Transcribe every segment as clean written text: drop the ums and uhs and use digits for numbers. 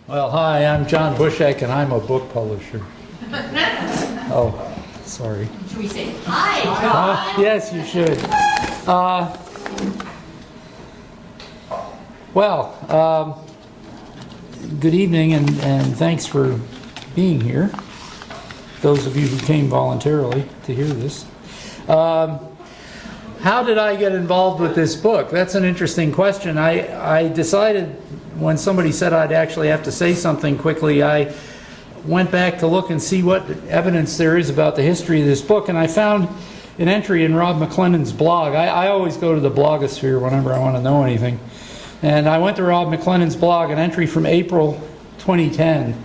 Well, hi, I'm John Bushek, and I'm a book publisher. Oh, sorry. Should we say hi, John? Yes, you should. Good evening, and thanks for being here. Those of you who came voluntarily to hear this. How did I get involved with this book? That's an interesting question. I decided when somebody said I'd actually have to say something quickly, I went back to look and see what evidence there is about the history of this book, and I found an entry in Rob McLennan's blog. I always go to the blogosphere whenever I want to know anything. And I went to Rob McLennan's blog, an entry from April 2010,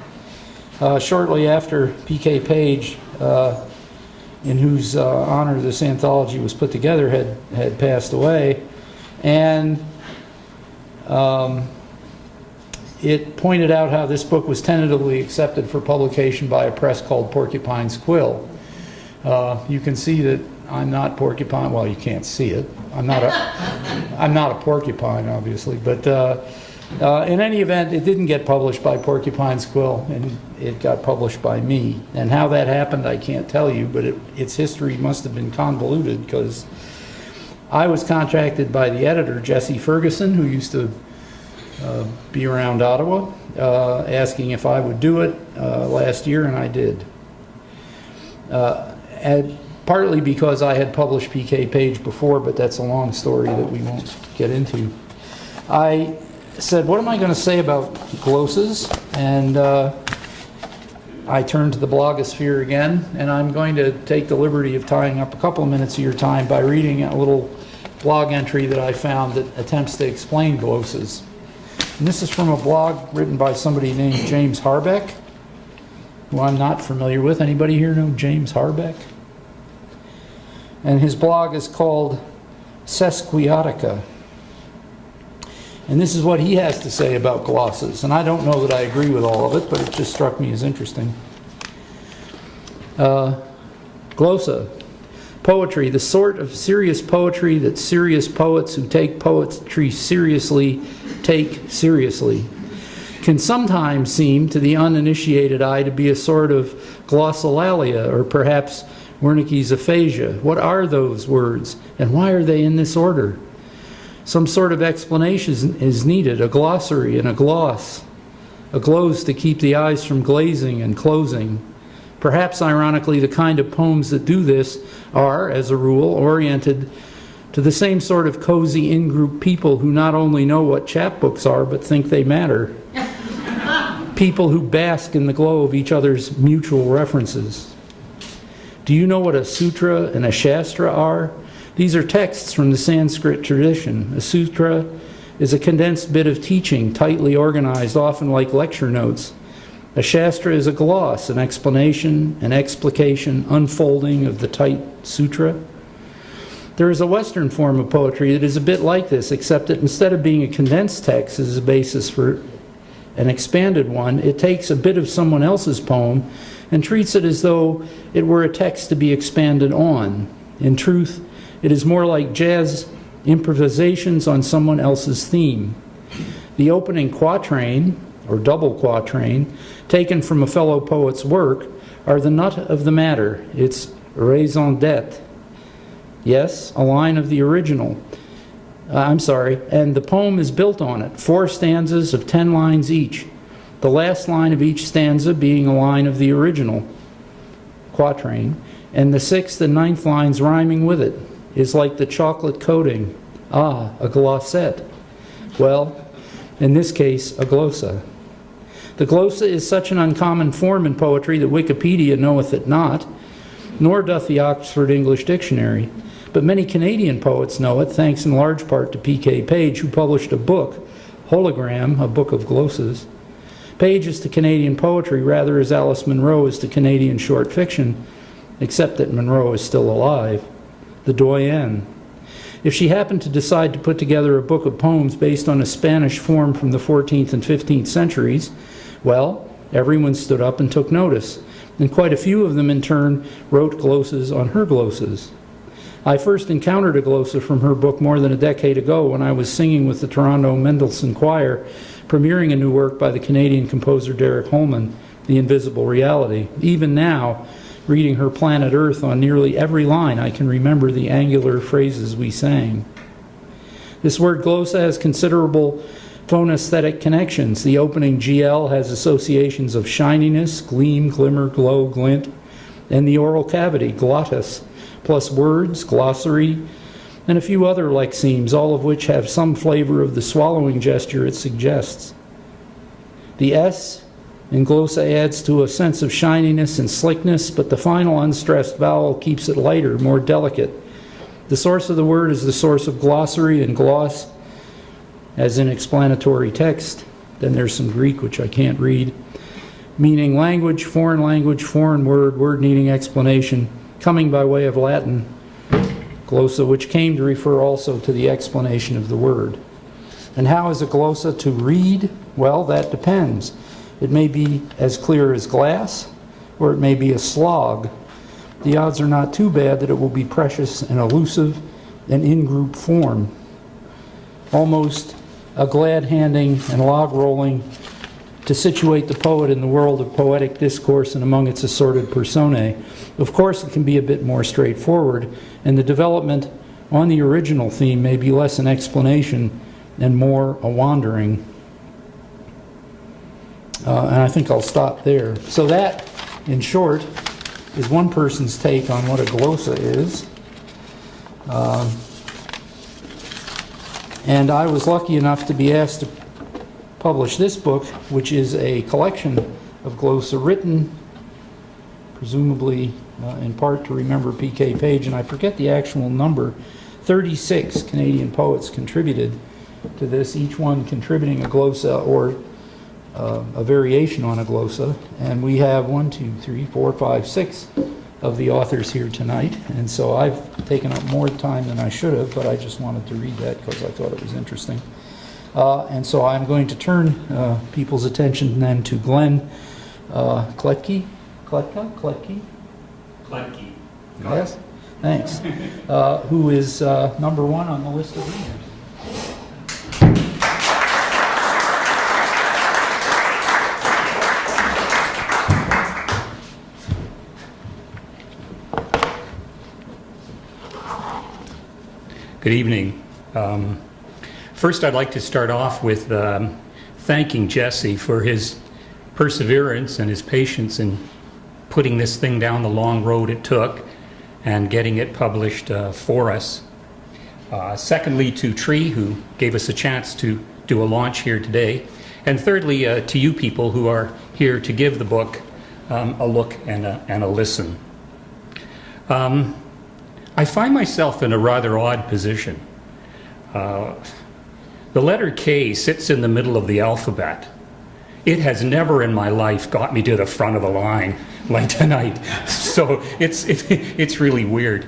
shortly after P.K. Page, in whose honor this anthology was put together, had passed away. And it pointed out how this book was tentatively accepted for publication by a press called Porcupine's Quill. You can see that I'm not Porcupine. Well, you can't see it. I'm not a porcupine, obviously. But in any event, it didn't get published by Porcupine's Quill, and it got published by me. And how that happened, I can't tell you, but its history must have been convoluted, because I was contacted by the editor, Jesse Ferguson, who used to be around Ottawa, asking if I would do it last year, and I did. And partly because I had published P.K. Page before, but that's a long story that we won't get into. I said, what am I going to say about glosas? And I turned to the blogosphere again, and I'm going to take the liberty of tying up a couple of minutes of your time by reading a little blog entry that I found that attempts to explain glosas. And this is from a blog written by somebody named James Harbeck, who I'm not familiar with. Anybody here know James Harbeck? And his blog is called Sesquiotica. And this is what he has to say about glosses. And I don't know that I agree with all of it, but it just struck me as interesting. Glosa. Poetry, the sort of serious poetry that serious poets who take poetry seriously take seriously, can sometimes seem to the uninitiated eye to be a sort of glossolalia, or perhaps Wernicke's aphasia. What are those words, and why are they in this order? Some sort of explanation is needed, a glossary and a gloss, a glose to keep the eyes from glazing and closing. Perhaps, ironically, the kind of poems that do this are, as a rule, oriented to the same sort of cozy in-group people who not only know what chapbooks are, but think they matter. People who bask in the glow of each other's mutual references. Do you know what a sutra and a shastra are? These are texts from the Sanskrit tradition. A sutra is a condensed bit of teaching, tightly organized, often like lecture notes. A shastra is a gloss, an explanation, an explication, unfolding of the tight sutra. There is a Western form of poetry that is a bit like this, except that instead of being a condensed text as a basis for an expanded one, it takes a bit of someone else's poem and treats it as though it were a text to be expanded on. In truth, it is more like jazz improvisations on someone else's theme. The opening quatrain, or double quatrain, taken from a fellow poet's work, are the nut of the matter, its raison d'etre. Yes, a line of the original. And the poem is built on it, 4 stanzas of 10 lines each. The last line of each stanza being a line of the original quatrain, and the 6th and 9th lines rhyming with it, is like the chocolate coating. Ah, a glossette. Well, in this case, a glosa. The glosa is such an uncommon form in poetry that Wikipedia knoweth it not, nor doth the Oxford English Dictionary. But many Canadian poets know it, thanks in large part to P.K. Page, who published a book, Hologram, a book of glosas. Page is to Canadian poetry rather as Alice Munro is to Canadian short fiction, except that Munro is still alive, the doyenne. If she happened to decide to put together a book of poems based on a Spanish form from the 14th and 15th centuries, well, everyone stood up and took notice, and quite a few of them in turn wrote glosas on her glosas. I first encountered a glosa from her book more than a decade ago when I was singing with the Toronto Mendelssohn Choir premiering a new work by the Canadian composer Derek Holman, The Invisible Reality. Even now, reading her Planet Earth on nearly every line, I can remember the angular phrases we sang. This word glosa has considerable phonesthetic connections. The opening GL has associations of shininess, gleam, glimmer, glow, glint, and the oral cavity, glottis, plus words, glossary, and a few other lexemes, all of which have some flavor of the swallowing gesture it suggests. The S in glosa adds to a sense of shininess and slickness, but the final unstressed vowel keeps it lighter, more delicate. The source of the word is the source of glossary and gloss, as in explanatory text. Then there's some Greek, which I can't read, meaning language, foreign word needing explanation, coming by way of Latin, glosa, which came to refer also to the explanation of the word. And how is a glosa to read? Well, that depends. It may be as clear as glass, or it may be a slog. The odds are not too bad that it will be precious and elusive and in-group form. Almost a glad handing and log rolling to situate the poet in the world of poetic discourse and among its assorted personae. Of course, it can be a bit more straightforward, and the development on the original theme may be less an explanation and more a wandering. And I think I'll stop there. So that, in short, is one person's take on what a glosa is. And I was lucky enough to be asked to publish this book, which is a collection of glosa written, presumably in part to remember P.K. Page, and I forget the actual number. 36 Canadian poets contributed to this, each one contributing a glosa or a variation on a glosa. And we have 1, 2, 3, 4, 5, 6 of the authors here tonight. And so I've taken up more time than I should have, but I just wanted to read that because I thought it was interesting. And so I'm going to turn people's attention then to Glenn Kletke. Kletke? Yes? Thanks. Who is number one on the list of readers. Good evening. First, I'd like to start off with thanking Jesse for his perseverance and his patience in putting this thing down the long road it took and getting it published for us. Secondly, to Tree, who gave us a chance to do a launch here today. And thirdly, to you people who are here to give the book a look and a listen. I find myself in a rather odd position. The letter K sits in the middle of the alphabet. It has never in my life got me to the front of the line like tonight. So it's really weird.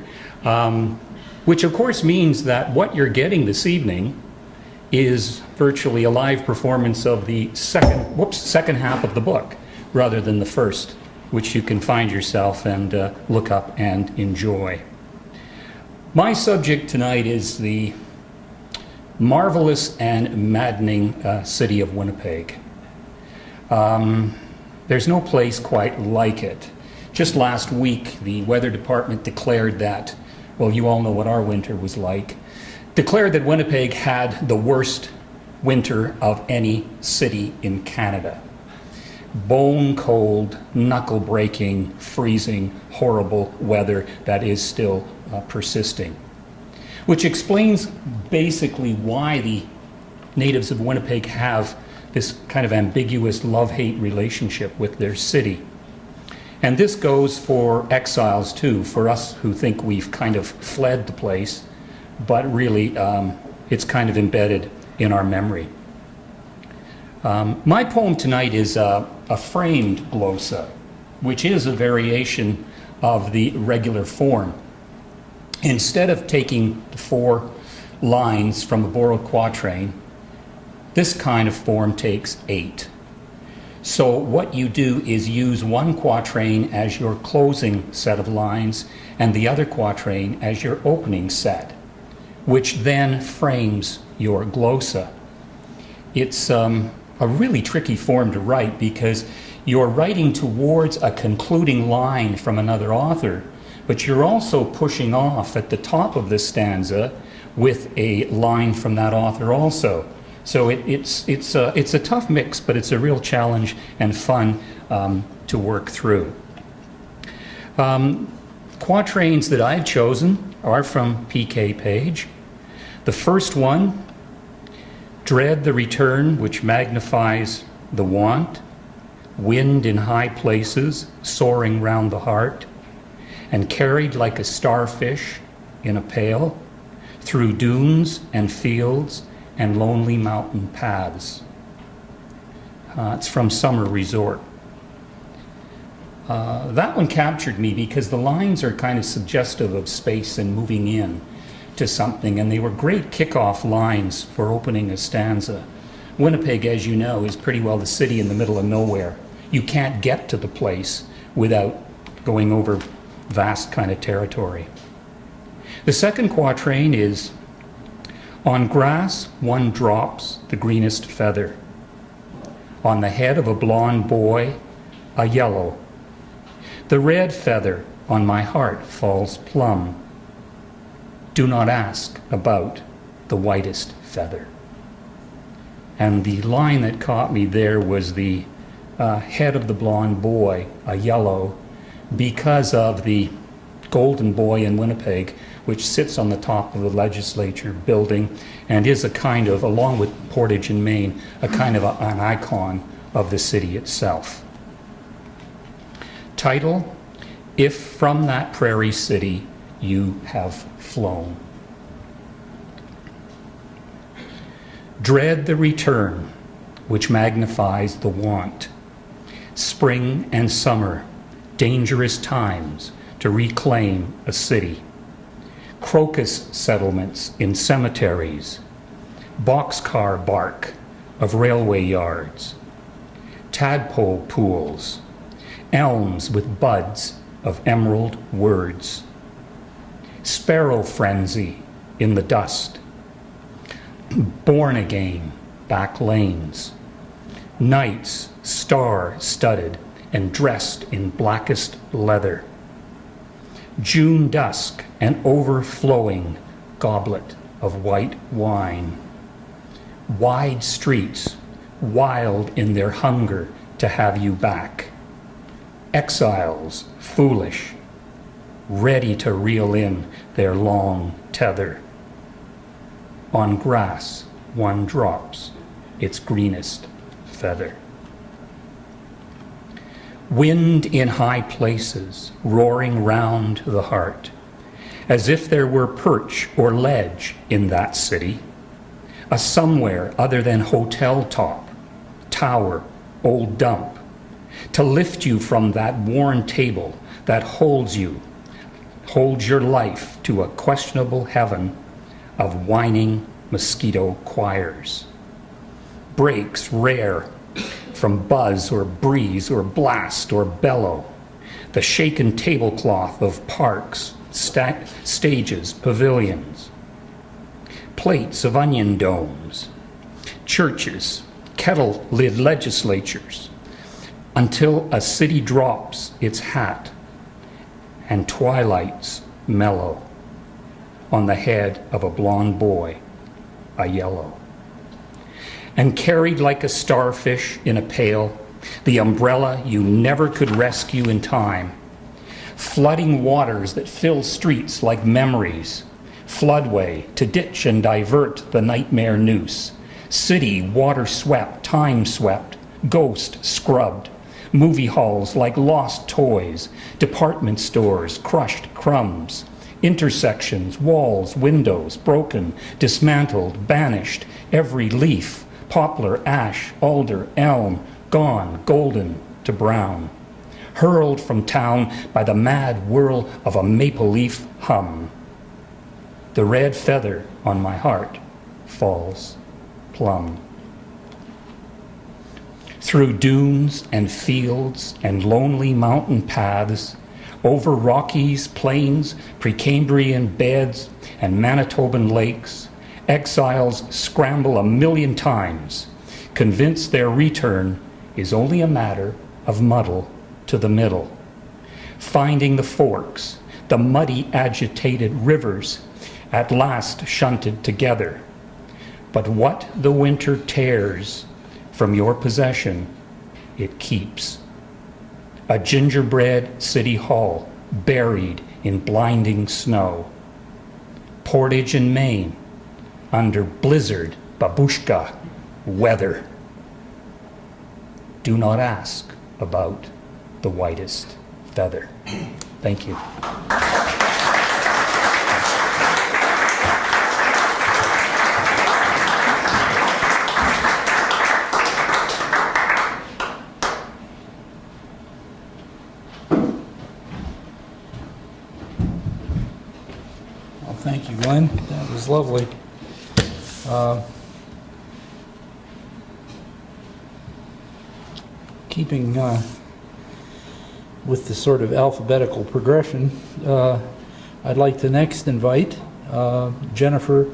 Which of course means that what you're getting this evening is virtually a live performance of the second half of the book, rather than the first, which you can find yourself and look up and enjoy. My subject tonight is the marvelous and maddening city of Winnipeg. There's no place quite like it. Just last week, the weather department declared that, well, you all know what our winter was like, declared that Winnipeg had the worst winter of any city in Canada. Bone cold, knuckle breaking, freezing, horrible weather that is still persisting. Which explains basically why the natives of Winnipeg have this kind of ambiguous love-hate relationship with their city. And this goes for exiles too, for us who think we've kind of fled the place, but really it's kind of embedded in our memory. My poem tonight is a framed glosa, which is a variation of the regular form. Instead of taking the 4 lines from a borrowed quatrain, this kind of form takes 8. So what you do is use one quatrain as your closing set of lines and the other quatrain as your opening set, which then frames your glosa. It's a really tricky form to write because you're writing towards a concluding line from another author, but you're also pushing off at the top of the stanza with a line from that author also. So it's a tough mix, but it's a real challenge and fun to work through. Quatrains that I've chosen are from PK Page. The first one, dread the return which magnifies the want, wind in high places soaring round the heart, and carried like a starfish in a pail through dunes and fields and lonely mountain paths. It's from Summer Resort. That one captured me because the lines are kind of suggestive of space and moving in to something, and they were great kickoff lines for opening a stanza. Winnipeg, as you know, is pretty well the city in the middle of nowhere. You can't get to the place without going over vast kind of territory. The second quatrain is, on grass one drops the greenest feather, on the head of a blonde boy a yellow, the red feather on my heart falls plumb. Do not ask about the whitest feather. And the line that caught me there was the head of the blonde boy, a yellow, because of the golden boy in Winnipeg, which sits on the top of the legislature building and is a kind of, along with Portage in Maine, a kind of an icon of the city itself. Title, If From That Prairie City You Have Flown. Dread the return which magnifies the want. Spring and summer, dangerous times to reclaim a city. Crocus settlements in cemeteries, boxcar bark of railway yards, tadpole pools, elms with buds of emerald words, sparrow frenzy in the dust, born again back lanes, nights star-studded and dressed in blackest leather, June dusk and overflowing goblet of white wine, wide streets wild in their hunger to have you back, exiles foolish, ready to reel in their long tether. On grass one drops its greenest feather. Wind in high places roaring round the heart, as if there were perch or ledge in that city, a somewhere other than hotel top, tower, old dump, to lift you from that worn table that holds your life to a questionable heaven of whining mosquito choirs. Breaks rare from buzz or breeze or blast or bellow, the shaken tablecloth of parks, stages, pavilions, plates of onion domes, churches, kettle-lid legislatures, until a city drops its hat and twilights mellow on the head of a blonde boy, a yellow. And carried like a starfish in a pail, the umbrella you never could rescue in time, flooding waters that fill streets like memories, floodway to ditch and divert the nightmare noose, city water swept, time swept, ghost scrubbed, movie halls like lost toys, department stores crushed crumbs, intersections, walls, windows broken, dismantled, banished, every leaf, poplar, ash, alder, elm, gone, golden to brown, hurled from town by the mad whirl of a maple leaf hum. The red feather on my heart falls plumb. Through dunes and fields and lonely mountain paths, over Rockies, plains, Precambrian beds, and Manitoban lakes, exiles scramble a million times, convinced their return is only a matter of muddle to the middle. Finding the forks, the muddy, agitated rivers, at last shunted together. But what the winter tears from your possession, it keeps. A gingerbread city hall buried in blinding snow. Portage in Maine under blizzard babushka weather. Do not ask about the whitest feather. Thank you. Well, thank you, Glenn. That was lovely. Keeping with the sort of alphabetical progression, I'd like to next invite Jennifer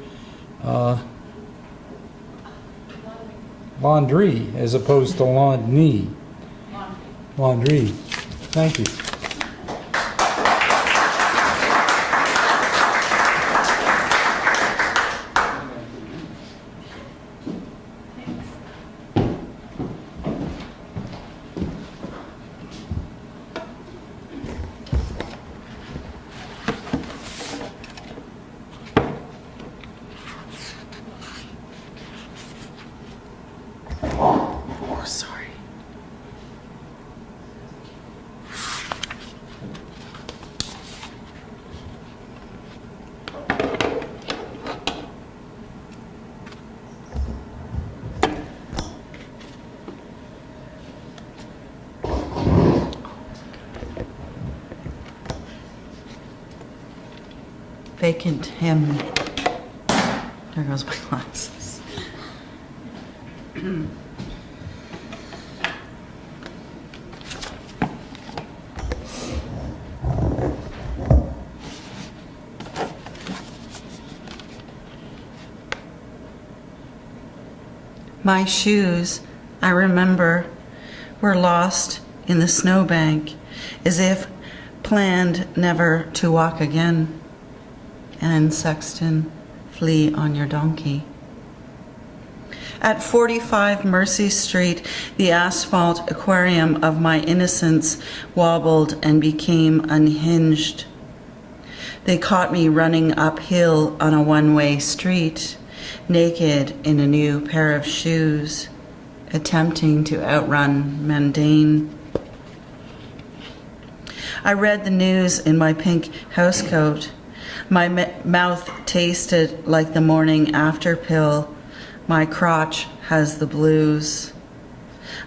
Laundrie as opposed to Laundney. Laundrie. Thank you. Oh, sorry. Vacant hymn. There goes my glasses. My shoes, I remember, were lost in the snowbank, as if planned never to walk again. And Sexton, flee on your donkey. At 45 Mercy Street, the asphalt aquarium of my innocence wobbled and became unhinged. They caught me running uphill on a one-way street, naked in a new pair of shoes, attempting to outrun mundane. I read the news in my pink housecoat. My mouth tasted like the morning after pill. My crotch has the blues.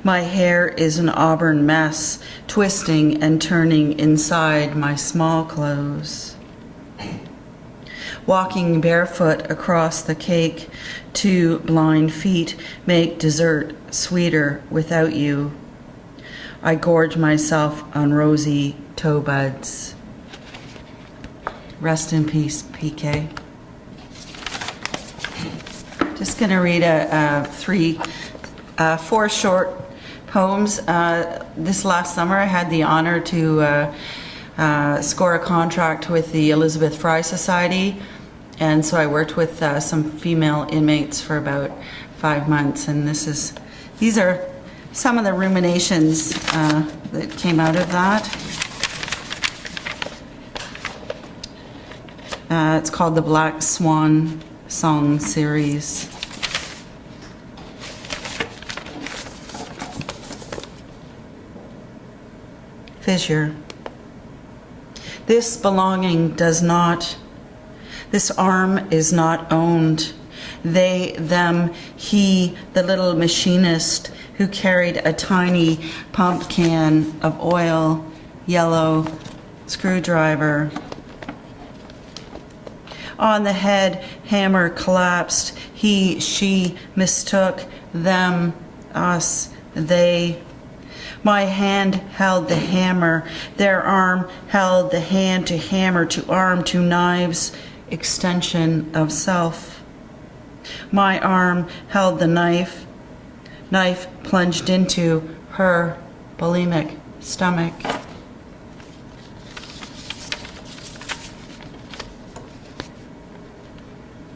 My hair is an auburn mess, twisting and turning inside my small clothes. Walking barefoot across the cake, 2 blind feet make dessert sweeter without you. I gorge myself on rosy toe buds. Rest in peace, PK. Just going to read 4 short poems. This last summer, I had the honor to score a contract with the Elizabeth Fry Society, and so I worked with some female inmates for about 5 months. And these are some of the ruminations that came out of that. It's called the Black Swan Song Series. Fissure. This belonging does not, this arm is not owned. They, them, he, the little machinist who carried a tiny pump can of oil, yellow screwdriver. On the head, hammer collapsed. He, she mistook them, us, they. My hand held the hammer. Their arm held the hand to hammer, to arm, to knives, extension of self. My arm held the knife. knife plunged into her bulimic stomach.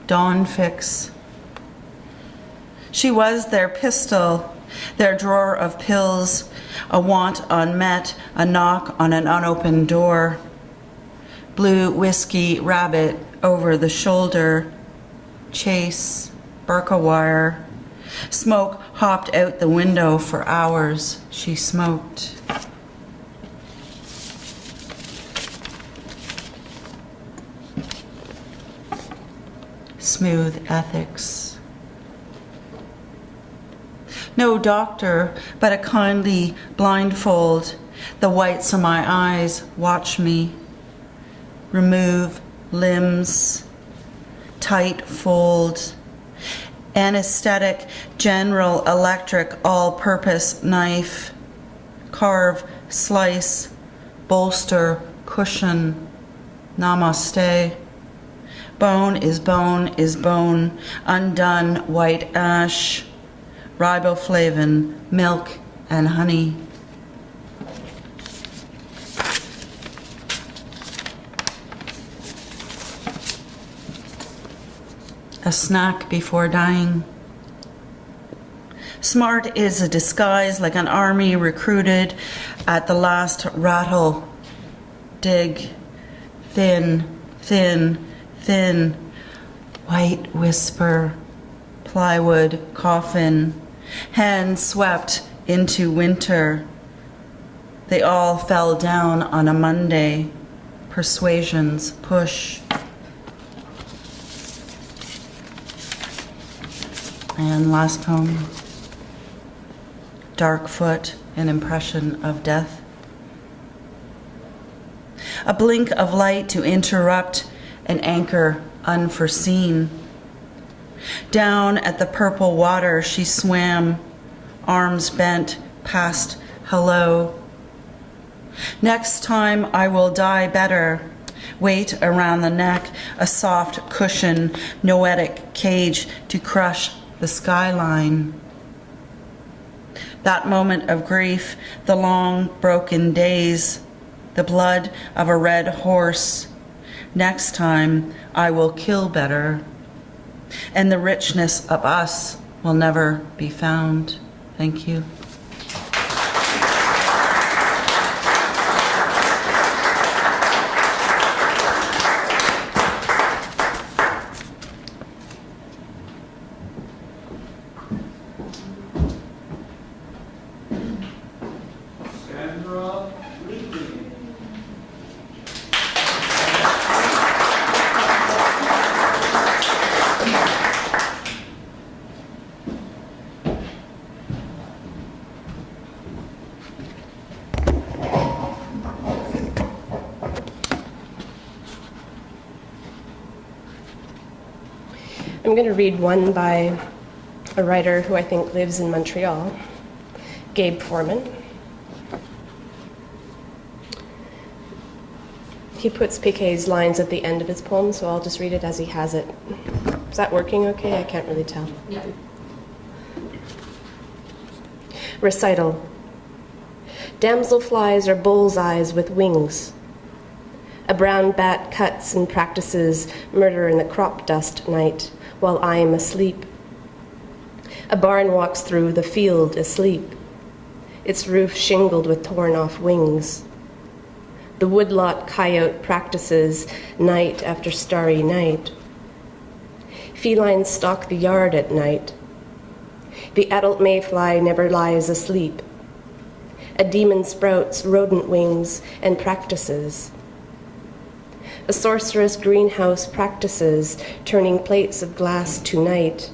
Dawn fix. She was their pistol, their drawer of pills, a want unmet, a knock on an unopened door. Blue whiskey rabbit over the shoulder, chase, burqa wire. Smoke hopped out the window for hours. She smoked. Smooth ethics. No doctor, but a kindly blindfold. The whites of my eyes watch me. Remove limbs. Tight fold. Anesthetic, general, electric, all-purpose knife. Carve, slice, bolster, cushion. Namaste. Bone is bone is bone. Undone white ash. Riboflavin, milk, and honey. A snack before dying. Smart is a disguise like an army recruited at the last rattle. Dig. Thin, thin, thin. White whisper. Plywood, coffin. Hands swept into winter. They all fell down on a Monday. Persuasions, push. And last poem. Dark foot, an impression of death. A blink of light to interrupt an anchor unforeseen. Down at the purple water she swam, arms bent past hello. Next time I will die better. Weight around the neck, a soft cushion, noetic cage to crush the skyline. That moment of grief, the long broken days, the blood of a red horse. Next time I will kill better. And the richness of us will never be found. Thank you. I'm going to read one by a writer who I think lives in Montreal, Gabe Foreman. He puts Piquet's lines at the end of his poem, so I'll just read it as he has it. Is that working okay? I can't really tell. Yeah. Recital. Damselflies are bullseyes with wings. A brown bat cuts and practices murder in the crop dust night while I am asleep. A barn walks through the field asleep, its roof shingled with torn off wings. The woodlot coyote practices night after starry night. Felines stalk the yard at night. The adult mayfly never lies asleep. A demon sprouts rodent wings and practices. A sorceress greenhouse practices turning plates of glass to night.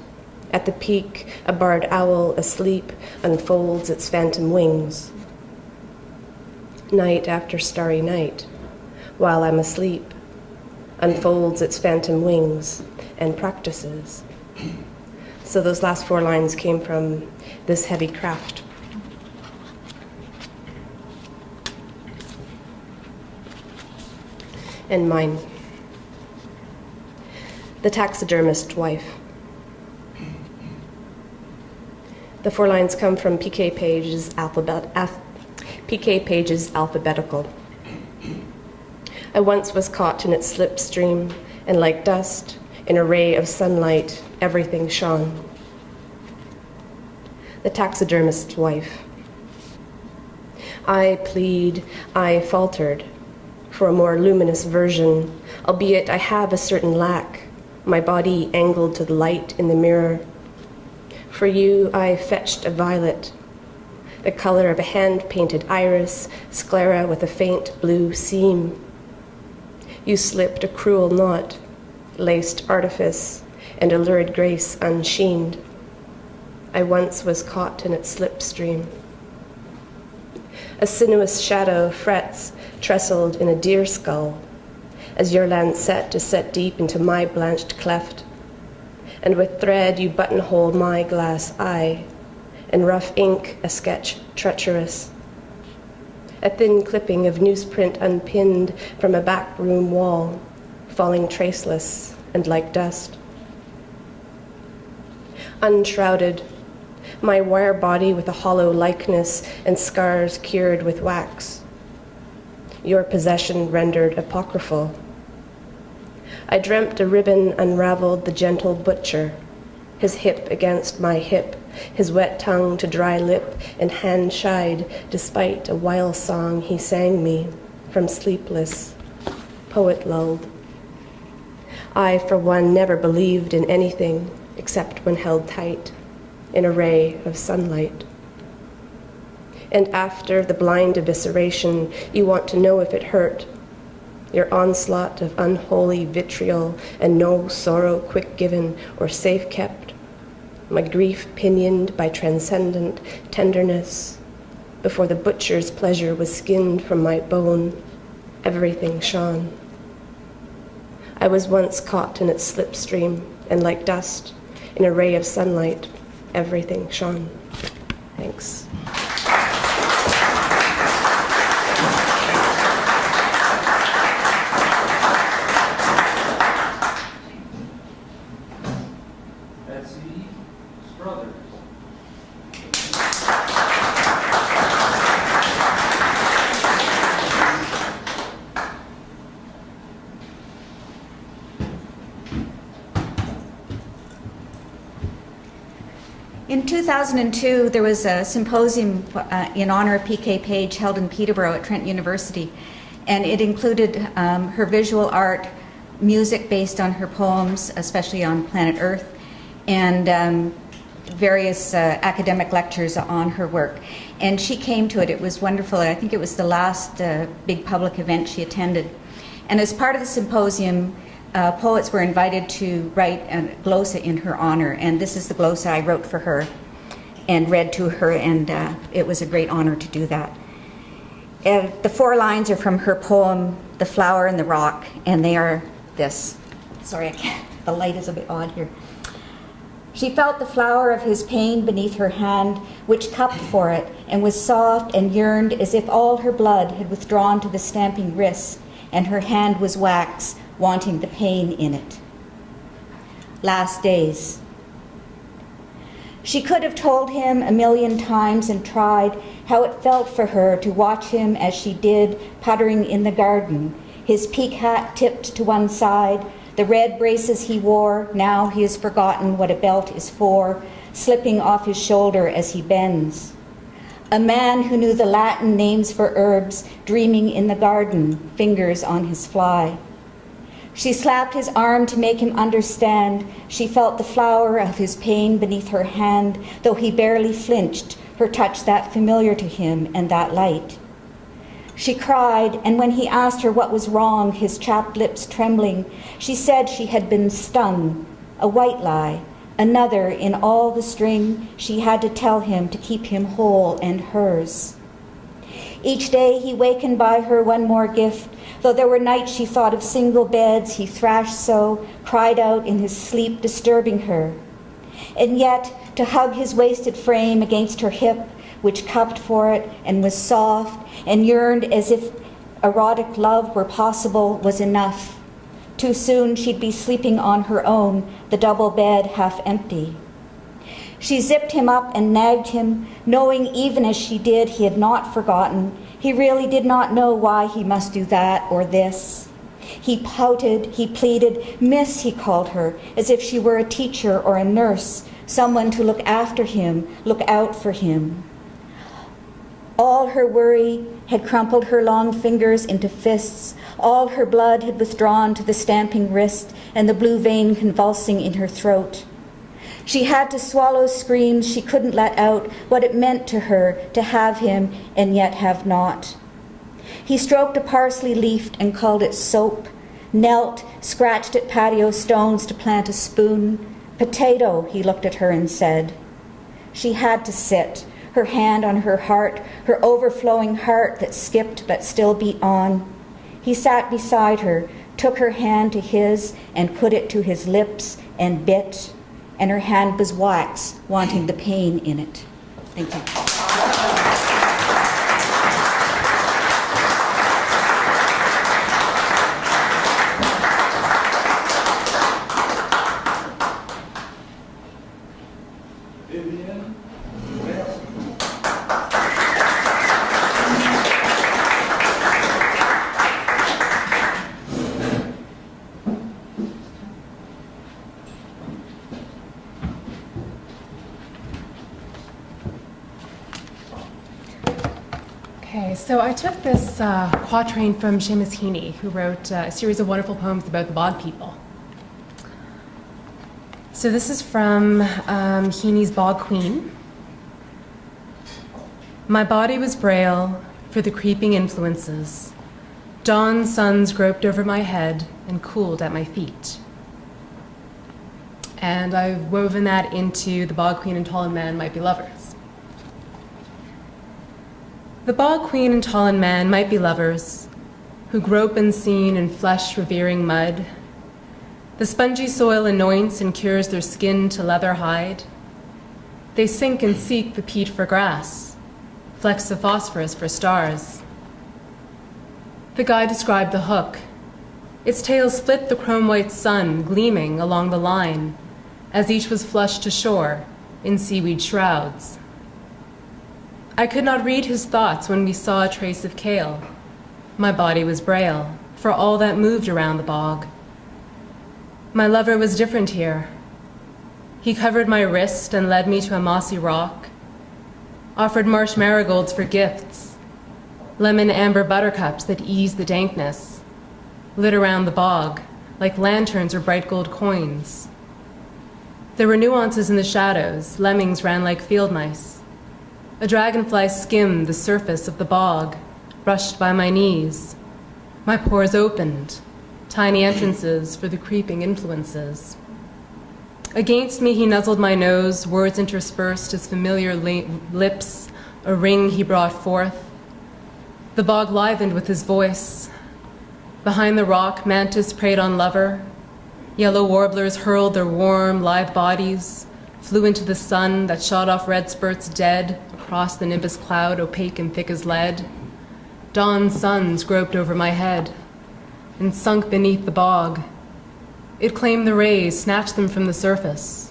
At the peak, a barred owl asleep unfolds its phantom wings. Night after starry night, while I'm asleep, unfolds its phantom wings and practices. So those last 4 lines came from This Heavy Craft. And mine. The taxidermist's wife. The 4 lines come from PK Page's alphabetical. I once was caught in its slipstream, and like dust, in a ray of sunlight, everything shone. The taxidermist's wife. I plead, I faltered, for a more luminous version, albeit I have a certain lack, my body angled to the light in the mirror. For you, I fetched a violet, the color of a hand-painted iris, sclera with a faint blue seam. You slipped a cruel knot, laced artifice, and a lurid grace unsheened. I once was caught in its slipstream. A sinuous shadow frets, trestled in a deer skull, as your lancet is set deep into my blanched cleft, and with thread you buttonhole my glass eye, and rough ink a sketch treacherous. A thin clipping of newsprint unpinned from a back room wall, falling traceless and like dust. Unshrouded, my wire body with a hollow likeness and scars cured with wax. Your possession rendered apocryphal. I dreamt a ribbon unraveled the gentle butcher, his hip against my hip, his wet tongue to dry lip and hand shied despite a wild song he sang me from sleepless, poet lulled. I, for one, never believed in anything except when held tight in a ray of sunlight. And after the blind evisceration, you want to know if it hurt. Your onslaught of unholy vitriol and no sorrow quick given or safe kept. My grief pinioned by transcendent tenderness. Before the butcher's pleasure was skinned from my bone, everything shone. I was once caught in its slipstream, and like dust, in a ray of sunlight, everything shone. Thanks. In 2002, there was a symposium in honor of PK Page held in Peterborough at Trent University, and it included her visual art, music based on her poems, especially on planet Earth, and various academic lectures on her work. And she came to it. It was wonderful. I think it was the last big public event she attended. And as part of the symposium, poets were invited to write a glosa in her honor, and this is the glosa I wrote for her and read to her, and it was a great honor to do that. The 4 lines are from her poem, The Flower and the Rock, and they are this. Sorry, the light is a bit odd here. She felt the flower of his pain beneath her hand, which cupped for it, and was soft and yearned as if all her blood had withdrawn to the stamping wrist, and her hand was wax, wanting the pain in it. Last days. She could have told him a million times and tried how it felt for her to watch him as she did, puttering in the garden, his peak hat tipped to one side, the red braces he wore, now he has forgotten what a belt is for, slipping off his shoulder as he bends. A man who knew the Latin names for herbs, dreaming in the garden, fingers on his fly. She slapped his arm to make him understand. She felt the flower of his pain beneath her hand, though he barely flinched, her touch that familiar to him and that light. She cried, and when he asked her what was wrong, his chapped lips trembling, she said she had been stung, a white lie, another in all the string she had to tell him to keep him whole and hers. Each day he wakened by her one more gift, though there were nights she thought of single beds he thrashed so, cried out in his sleep, disturbing her. And yet, to hug his wasted frame against her hip, which cupped for it and was soft and yearned as if erotic love were possible, was enough. Too soon she'd be sleeping on her own, the double bed half empty. She zipped him up and nagged him, knowing even as she did he had not forgotten. He really did not know why he must do that or this. He pouted, he pleaded. Miss, he called her, as if she were a teacher or a nurse, someone to look after him, look out for him. All her worry had crumpled her long fingers into fists. All her blood had withdrawn to the stamping wrist and the blue vein convulsing in her throat. She had to swallow screams she couldn't let out, what it meant to her to have him and yet have not. He stroked a parsley leaf and called it soap, knelt, scratched at patio stones to plant a spoon. Potato, he looked at her and said. She had to sit, her hand on her heart, her overflowing heart that skipped but still beat on. He sat beside her, took her hand to his and put it to his lips and bit, and her hand was wax, wanting the pain in it. Thank you. Okay, so I took this quatrain from Seamus Heaney, who wrote a series of wonderful poems about the bog people. So this is from Heaney's Bog Queen. My body was braille for the creeping influences. Dawn suns groped over my head and cooled at my feet. And I've woven that into The Bog Queen and Tall and Man Might Be Lovers. The bog queen and tall and man might be lovers, who grope unseen in flesh-revering mud. The spongy soil anoints and cures their skin to leather hide. They sink and seek the peat for grass, flecks of phosphorus for stars. The guy described the hook. Its tail split the chrome-white sun gleaming along the line, as each was flushed to shore in seaweed shrouds. I could not read his thoughts when we saw a trace of kale. My body was braille for all that moved around the bog. My lover was different here. He covered my wrist and led me to a mossy rock, offered marsh marigolds for gifts, lemon amber buttercups that eased the dankness, lit around the bog like lanterns or bright gold coins. There were nuances in the shadows. Lemmings ran like field mice. A dragonfly skimmed the surface of the bog, brushed by my knees. My pores opened, tiny entrances for the creeping influences. Against me he nuzzled my nose, words interspersed his familiar lips, a ring he brought forth. The bog livened with his voice. Behind the rock, mantis preyed on lover. Yellow warblers hurled their warm, lithe bodies, flew into the sun that shot off red spurts dead across the nimbus cloud, opaque and thick as lead. Dawn suns groped over my head and sunk beneath the bog. It claimed the rays, snatched them from the surface.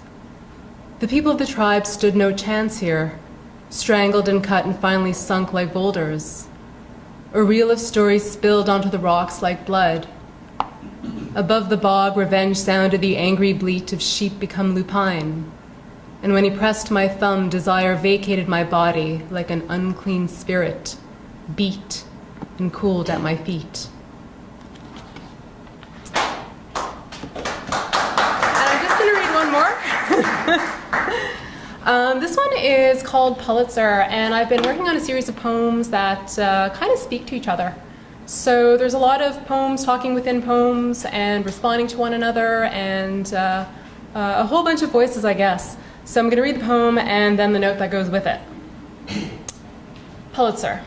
The people of the tribe stood no chance here, strangled and cut and finally sunk like boulders. A reel of stories spilled onto the rocks like blood. Above the bog, revenge sounded the angry bleat of sheep become lupine. And when he pressed my thumb, desire vacated my body like an unclean spirit, beat and cooled at my feet. And I'm just going to read one more. This one is called Pulitzer, and I've been working on a series of poems that kind of speak to each other. So there's a lot of poems talking within poems and responding to one another, and a whole bunch of voices, I guess. So I'm going to read the poem and then the note that goes with it. Pulitzer.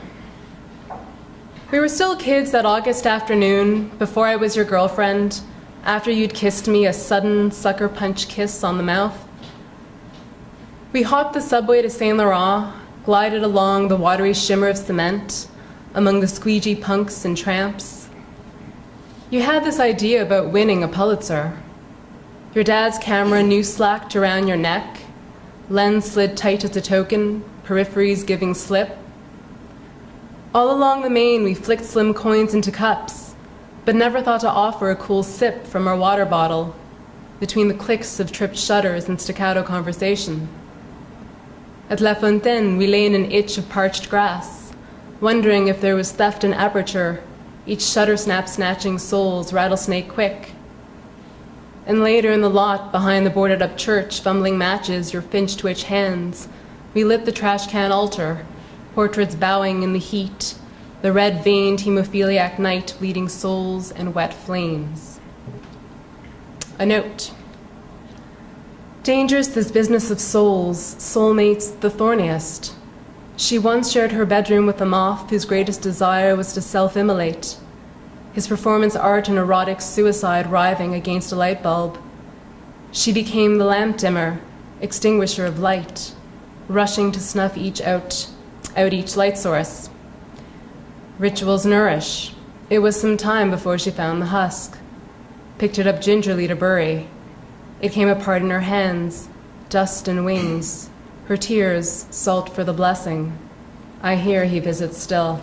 We were still kids that August afternoon, before I was your girlfriend, after you'd kissed me a sudden sucker punch kiss on the mouth. We hopped the subway to Saint Laurent, glided along the watery shimmer of cement, among the squeegee punks and tramps. You had this idea about winning a Pulitzer. Your dad's camera noose slacked around your neck, lens slid tight as a token, peripheries giving slip. All along the main, we flicked slim coins into cups, but never thought to offer a cool sip from our water bottle, between the clicks of tripped shutters and staccato conversation. At La Fontaine, we lay in an itch of parched grass, wondering if there was theft in aperture, each shutter snap snatching souls rattlesnake quick. And later in the lot behind the boarded up church, fumbling matches, your finch twitch hands, we lit the trash can altar, portraits bowing in the heat, the red-veined hemophiliac night bleeding souls and wet flames. A note. Dangerous this business of souls, soulmates the thorniest. She once shared her bedroom with a moth whose greatest desire was to self-immolate, his performance art and erotic suicide writhing against a light bulb. She became the lamp dimmer, extinguisher of light, rushing to snuff out each light source. Rituals nourish. It was some time before she found the husk, picked it up gingerly to bury. It came apart in her hands, dust and wings, her tears, salt for the blessing. I hear he visits still.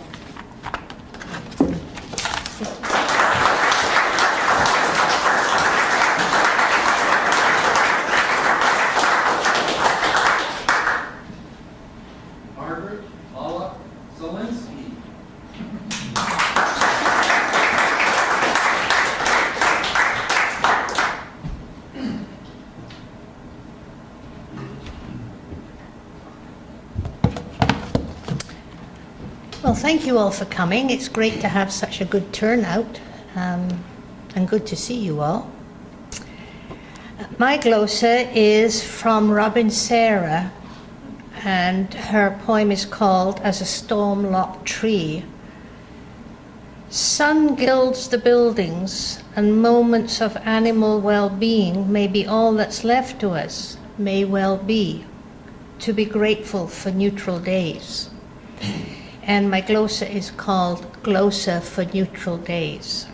Margaret Paula Zielinski. Well, thank you all for coming. It's great to have such a good turnout, and good to see you all. My glosa is from Robin Sarah, and her poem is called As a Storm-Locked Tree. Sun gilds the buildings, and moments of animal well-being may be all that's left to us, may well be, to be grateful for neutral days. And my glosa is called Glosa for Neutral Days.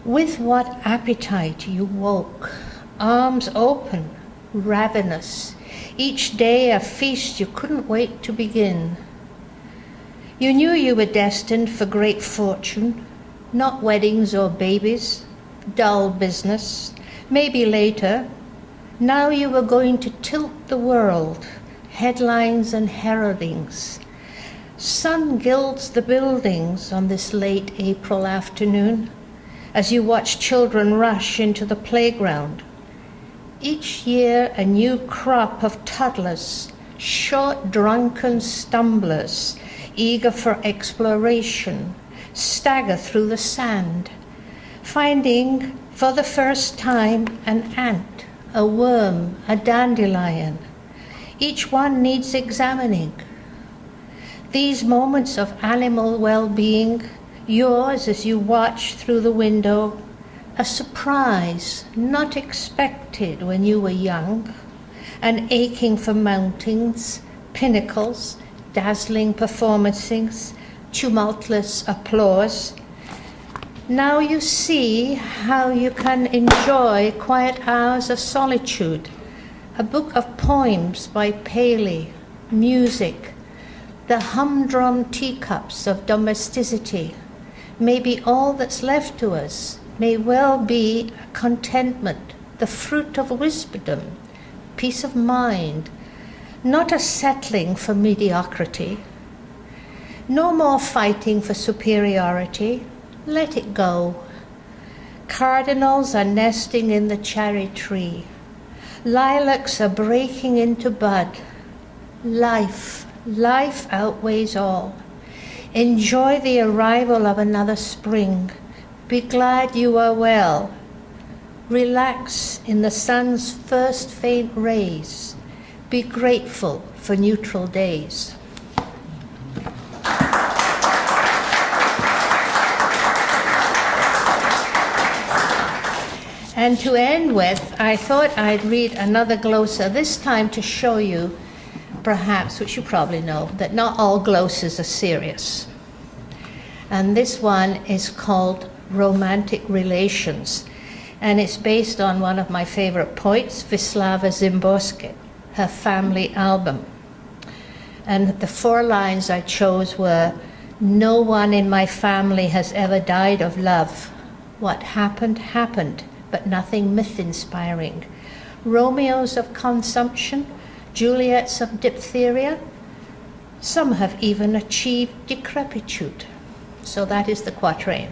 With what appetite you woke, arms open, ravenous, each day a feast you couldn't wait to begin. You knew you were destined for great fortune, not weddings or babies, dull business, maybe later. Now you were going to tilt the world, headlines and heraldings. Sun gilds the buildings on this late April afternoon as you watch children rush into the playground. Each year a new crop of toddlers, short drunken stumblers, eager for exploration, stagger through the sand, finding for the first time an ant, a worm, a dandelion. Each one needs examining. These moments of animal well-being, yours as you watch through the window, a surprise not expected when you were young, an aching for mountains, pinnacles, dazzling performances, tumultuous applause. Now you see how you can enjoy quiet hours of solitude, a book of poems by Paley, music, the humdrum teacups of domesticity may be all that's left to us, may well be contentment, the fruit of wisdom, peace of mind, not a settling for mediocrity. No more fighting for superiority, let it go. Cardinals are nesting in the cherry tree. Lilacs are breaking into bud. Life outweighs all. Enjoy the arrival of another spring. Be glad you are well. Relax in the sun's first faint rays. Be grateful for neutral days. And to end with, I thought I'd read another glosa, this time to show you, perhaps, which you probably know, that not all glosas are serious. And this one is called Romantic Relations, and it's based on one of my favorite poets, Wisława Szymborska, her family album. And the 4 lines I chose were, "No one in my family has ever died of love. What happened, happened, but nothing myth-inspiring. Romeos of consumption, Juliets of diphtheria. Some have even achieved decrepitude." So that is the quatrain.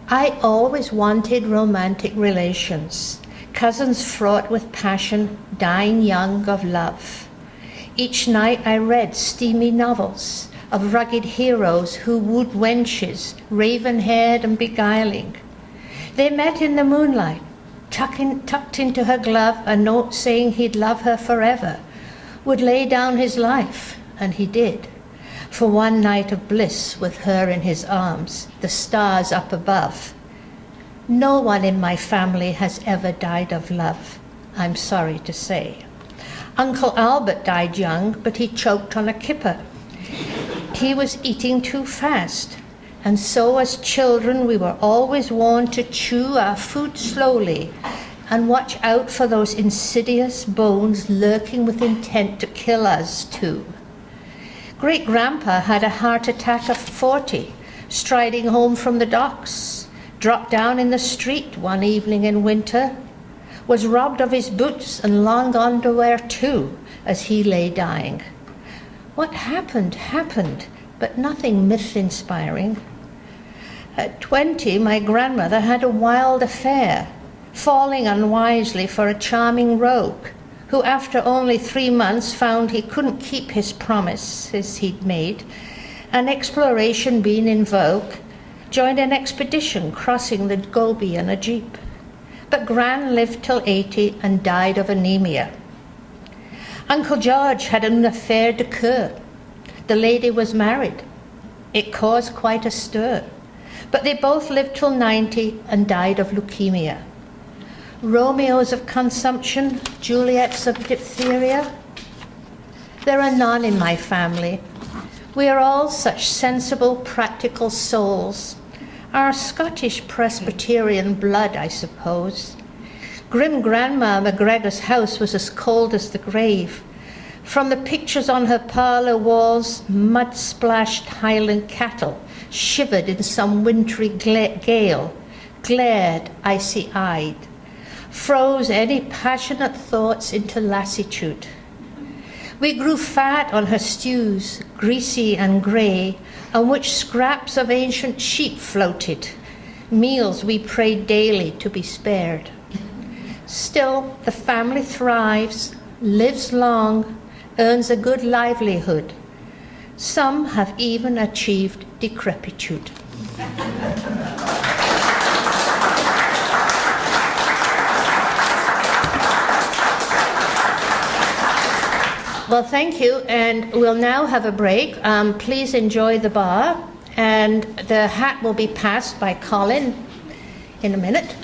I always wanted romantic relations, cousins fraught with passion, dying young of love. Each night I read steamy novels of rugged heroes who wooed wenches, raven-haired and beguiling. They met in the moonlight, tucked into her glove a note saying he'd love her forever, would lay down his life, and he did, for one night of bliss with her in his arms, the stars up above. No one in my family has ever died of love, I'm sorry to say. Uncle Albert died young, but he choked on a kipper. He was eating too fast, and so as children we were always warned to chew our food slowly and watch out for those insidious bones lurking with intent to kill us too. Great-grandpa had a heart attack of 40, striding home from the docks, dropped down in the street one evening in winter, was robbed of his boots and long underwear too as he lay dying. What happened, happened, but nothing myth-inspiring. At 20, my grandmother had a wild affair, falling unwisely for a charming rogue, who after only 3 months found he couldn't keep his promises he'd made, and exploration being in vogue, joined an expedition crossing the Gobi in a jeep. But Gran lived till 80 and died of anemia. Uncle George had an affair de coeur. The lady was married. It caused quite a stir, but they both lived till 90 and died of leukemia. Romeos of consumption, Juliets of diphtheria. There are none in my family. We are all such sensible, practical souls. Our Scottish Presbyterian blood, I suppose. Grim Grandma McGregor's house was as cold as the grave. From the pictures on her parlour walls, mud-splashed Highland cattle shivered in some wintry gale, glared icy-eyed, froze any passionate thoughts into lassitude. We grew fat on her stews, greasy and grey, on which scraps of ancient sheep floated, meals we prayed daily to be spared. Still, the family thrives, lives long, earns a good livelihood. Some have even achieved decrepitude. Well, thank you, and we'll now have a break. Please enjoy the bar, and the hat will be passed by Colin in a minute,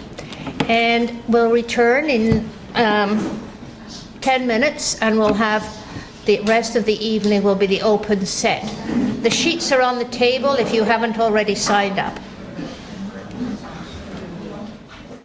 and we'll return in 10 minutes, and we'll have the rest of the evening will be the open set. The sheets are on the table if you haven't already signed up.